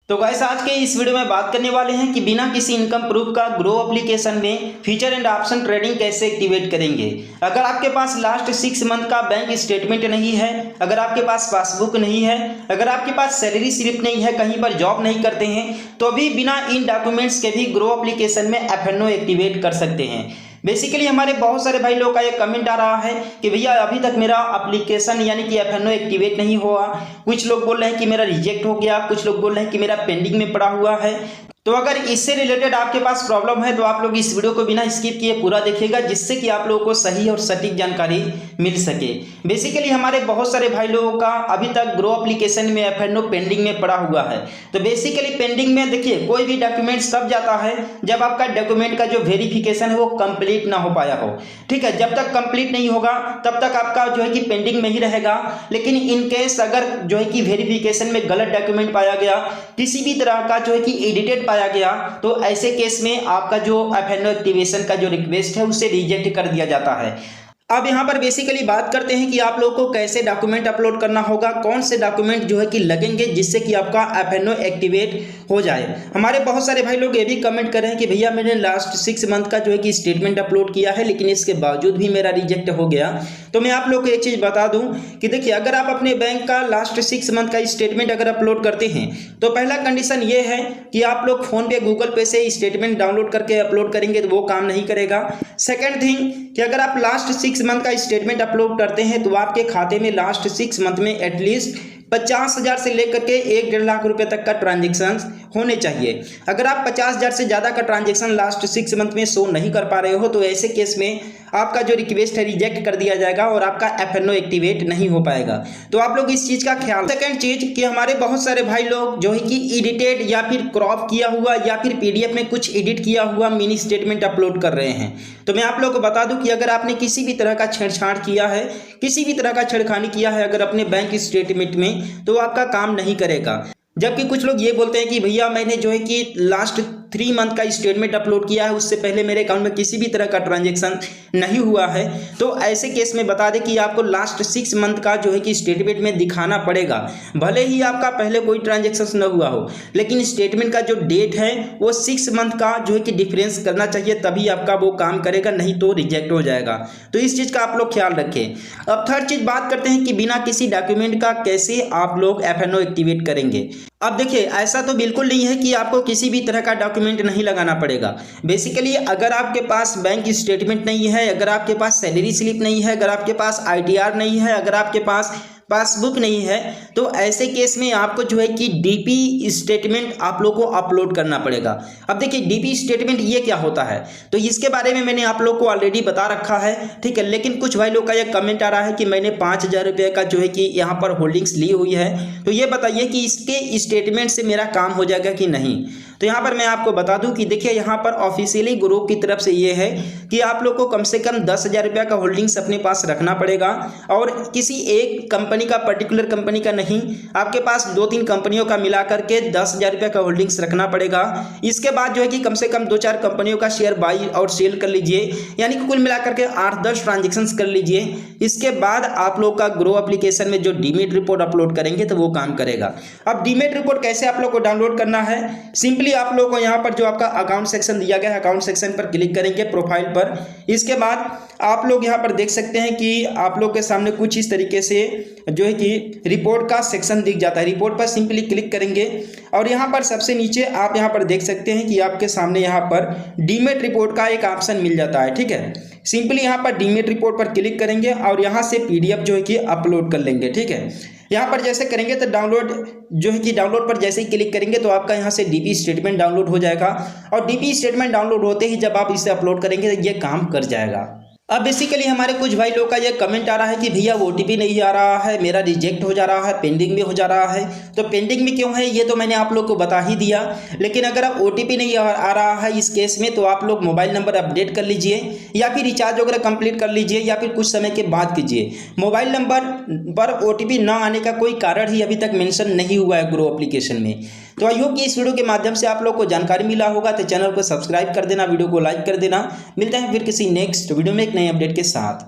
तो गाइस आज के इस वीडियो में बात करने वाले हैं कि बिना किसी इनकम प्रूफ का ग्रो एप्लीकेशन में फ्यूचर एंड ऑप्शन ट्रेडिंग कैसे एक्टिवेट करेंगे। अगर आपके पास लास्ट 6 मंथ का बैंक स्टेटमेंट नहीं है, अगर आपके पास पासबुक नहीं है, अगर आपके पास सैलरी स्लिप नहीं है, कहीं पर जॉब नहीं करते हैं, तो भी बिना इन डॉक्यूमेंट्स के भी ग्रो एप्लीकेशन में एफएनओ एक्टिवेट कर सकते हैं। बेसिकली हमारे बहुत सारे भाई लोग का ये कमेंट आ रहा है कि भैया अभी तक मेरा एप्लीकेशन यानी कि एफएनओ एक्टिवेट नहीं हुआ। कुछ लोग बोल रहे हैं कि मेरा रिजेक्ट हो गया, कुछ लोग बोल रहे हैं कि मेरा पेंडिंग में पड़ा हुआ है। तो अगर इससे रिलेटेड आपके पास प्रॉब्लम है तो आप लोग इस वीडियो को बिना स्किप किए पूरा देखिएगा, जिससे कि आप लोगों को सही और सटीक जानकारी मिल सके। बेसिकली हमारे बहुत सारे भाई लोगों का अभी तक ग्रो एप्लीकेशन में एफएनओ पेंडिंग में पड़ा हुआ है। तो बेसिकली पेंडिंग में देखिए कोई भी डॉक्यूमेंट तब जाता है जब आपका डॉक्यूमेंट का जो वेरिफिकेशन है वो कंप्लीट ना हो पाया हो। ठीक है, जब तक कंप्लीट नहीं होगा तब तक आपका जो है कि पेंडिंग में ही रहेगा। लेकिन इन केस अगर जो है कि वेरिफिकेशन में गलत डॉक्यूमेंट पाया गया, किसी भी तरह का जो है कि एडिटेड पाया गया, तो ऐसे केस में आपका जो एफएनओ एक्टिवेशन का जो रिक्वेस्ट है उसे रिजेक्ट कर दिया जाता है। अब यहाँ पर बेसिकली बात करते हैं कि आप लोगों को कैसे डॉक्यूमेंट अपलोड करना होगा, कौन से डॉक्यूमेंट जो है कि लगेंगे जिससे कि आपका एफएनओ एक्टिवेट हो जाए। हमारे बहुत सारे भाई लोग ये भी कमेंट कर रहे हैं कि भैया मैंने लास्ट 6 मंथ का जो है कि स्टेटमेंट अपलोड किया है, लेकिन इसके बावजूद भी मेरा रिजेक्ट हो गया। तो मैं आप लोग को एक चीज़ बता दूं कि देखिए अगर आप अपने बैंक का लास्ट 6 मंथ का स्टेटमेंट अगर अपलोड करते हैं तो पहला कंडीशन ये है कि आप लोग फोन पे गूगल पे से स्टेटमेंट डाउनलोड करके अपलोड करेंगे तो वो काम नहीं करेगा। सेकेंड थिंग कि अगर आप लास्ट 6 मंथ का स्टेटमेंट अपलोड करते हैं तो आपके खाते में लास्ट 6 मंथ में एटलीस्ट 50,000 से लेकर के 1-1.5 लाख रुपए तक का ट्रांजेक्शन होने चाहिए। अगर आप 50,000 से ज़्यादा का ट्रांजेक्शन लास्ट 6 मंथ में शो नहीं कर पा रहे हो तो ऐसे केस में आपका जो रिक्वेस्ट है रिजेक्ट कर दिया जाएगा और आपका एफएनओ एक्टिवेट नहीं हो पाएगा। तो आप लोग इस चीज़ का ख्याल। सेकेंड चीज़ कि हमारे बहुत सारे भाई लोग जो है कि एडिटेड या फिर क्रॉप किया हुआ या फिर पीडीएफ में कुछ एडिट किया हुआ मिनी स्टेटमेंट अपलोड कर रहे हैं। तो मैं आप लोग को बता दूं कि अगर आपने किसी भी तरह का छेड़छाड़ किया है, किसी भी तरह का छेड़खानी किया है अगर अपने बैंक स्टेटमेंट में, तो आपका काम नहीं करेगा। जबकि कुछ लोग ये बोलते हैं कि भैया मैंने जो है कि लास्ट 3 मंथ का स्टेटमेंट अपलोड किया है, उससे पहले मेरे अकाउंट में किसी भी तरह का ट्रांजैक्शन नहीं हुआ है। तो ऐसे केस में बता दें कि आपको लास्ट 6 मंथ का जो है कि स्टेटमेंट में दिखाना पड़ेगा। भले ही आपका पहले कोई ट्रांजैक्शन न हुआ हो, लेकिन स्टेटमेंट का जो डेट है वो 6 मंथ का जो है कि डिफरेंस करना चाहिए, तभी आपका वो काम करेगा, नहीं तो रिजेक्ट हो जाएगा। तो इस चीज़ का आप लोग ख्याल रखें। अब थर्ड चीज़ बात करते हैं कि बिना किसी डॉक्यूमेंट का कैसे आप लोग एफएनओ एक्टिवेट करेंगे। अब देखिए ऐसा तो बिल्कुल नहीं है कि आपको किसी भी तरह का डॉक्यूमेंट नहीं लगाना पड़ेगा। बेसिकली अगर आपके पास बैंक स्टेटमेंट नहीं है, अगर आपके पास सैलरी स्लिप नहीं है, अगर आपके पास आईटीआर नहीं है, अगर आपके पास पासबुक नहीं है, तो ऐसे केस में आपको जो है कि डीपी स्टेटमेंट आप लोग को अपलोड करना पड़ेगा। अब देखिए डीपी स्टेटमेंट ये क्या होता है, तो इसके बारे में मैंने आप लोग को ऑलरेडी बता रखा है। ठीक है, लेकिन कुछ भाई लोग का ये कमेंट आ रहा है कि मैंने 5,000 रुपये का जो है कि यहाँ पर होल्डिंग्स ली हुई है, तो ये बताइए कि इसके स्टेटमेंट से मेरा काम हो जाएगा कि नहीं। तो यहाँ पर मैं आपको बता दूं कि देखिए यहाँ पर ऑफिशियली ग्रुप की तरफ से ये है कि आप लोग को कम से कम 10,000 रुपये का होल्डिंग्स अपने पास रखना पड़ेगा, और किसी एक कंपनी का, पर्टिकुलर कंपनी का नहीं, आपके पास 2-3 कंपनियों का मिला करके 10,000 रुपये का होल्डिंग्स रखना पड़ेगा। इसके बाद जो है कि कम से कम 2-4 कंपनियों का शेयर बाई और सेल कर लीजिए, यानी कि कुल मिलाकर के 8-10 ट्रांजेक्शन्स कर लीजिए। इसके बाद आप लोग का ग्रो एप्लीकेशन में जो डीमेट रिपोर्ट अपलोड करेंगे तो वो काम करेगा। अब डीमेट रिपोर्ट कैसे आप लोग को डाउनलोड करना है, सिंपली आप लोगों को यहाँ पर जो आपका अकाउंट सेक्शन दिया गया है, अकाउंट सेक्शन पर क्लिक करेंगे प्रोफाइल पर। इसके बाद आप लोग यहाँ पर देख सकते हैं कि आप लोग के सामने कुछ इस तरीके से जो है कि रिपोर्ट का सेक्शन दिख जाता है। रिपोर्ट पर सिंपली क्लिक करेंगे और यहाँ पर सबसे नीचे आप यहाँ पर देख सकते हैं कि आपके सामने यहाँ पर डीमेट रिपोर्ट का एक ऑप्शन मिल जाता है। ठीक है, सिंपली यहाँ पर डीमेट रिपोर्ट पर क्लिक करेंगे और यहाँ से पीडीएफ जो है कि अपलोड कर लेंगे। ठीक है, यहाँ पर जैसे करेंगे तो डाउनलोड जो है कि डाउनलोड पर जैसे ही क्लिक करेंगे तो आपका यहाँ से डीपी स्टेटमेंट डाउनलोड हो जाएगा, और डीपी स्टेटमेंट डाउनलोड होते ही जब आप इसे अपलोड करेंगे तो ये काम कर जाएगा। अब बेसिकली हमारे कुछ भाई लोग का ये कमेंट आ रहा है कि भैया ओटीपी नहीं आ रहा है, मेरा रिजेक्ट हो जा रहा है, पेंडिंग में हो जा रहा है। तो पेंडिंग में क्यों है ये तो मैंने आप लोग को बता ही दिया, लेकिन अगर आप ओटीपी नहीं आ रहा है इस केस में तो आप लोग मोबाइल नंबर अपडेट कर लीजिए, या फिर रिचार्ज वगैरह कंप्लीट कर लीजिए, या फिर कुछ समय के बाद कीजिए। मोबाइल नंबर पर ओटीपी ना आने का कोई कारण ही अभी तक मेंशन नहीं हुआ है ग्रो एप्लीकेशन में। तो आई होप कि इस वीडियो के माध्यम से आप लोग को जानकारी मिला होगा। तो चैनल को सब्सक्राइब कर देना, वीडियो को लाइक कर देना। मिलते हैं फिर किसी नेक्स्ट वीडियो में एक नए अपडेट के साथ।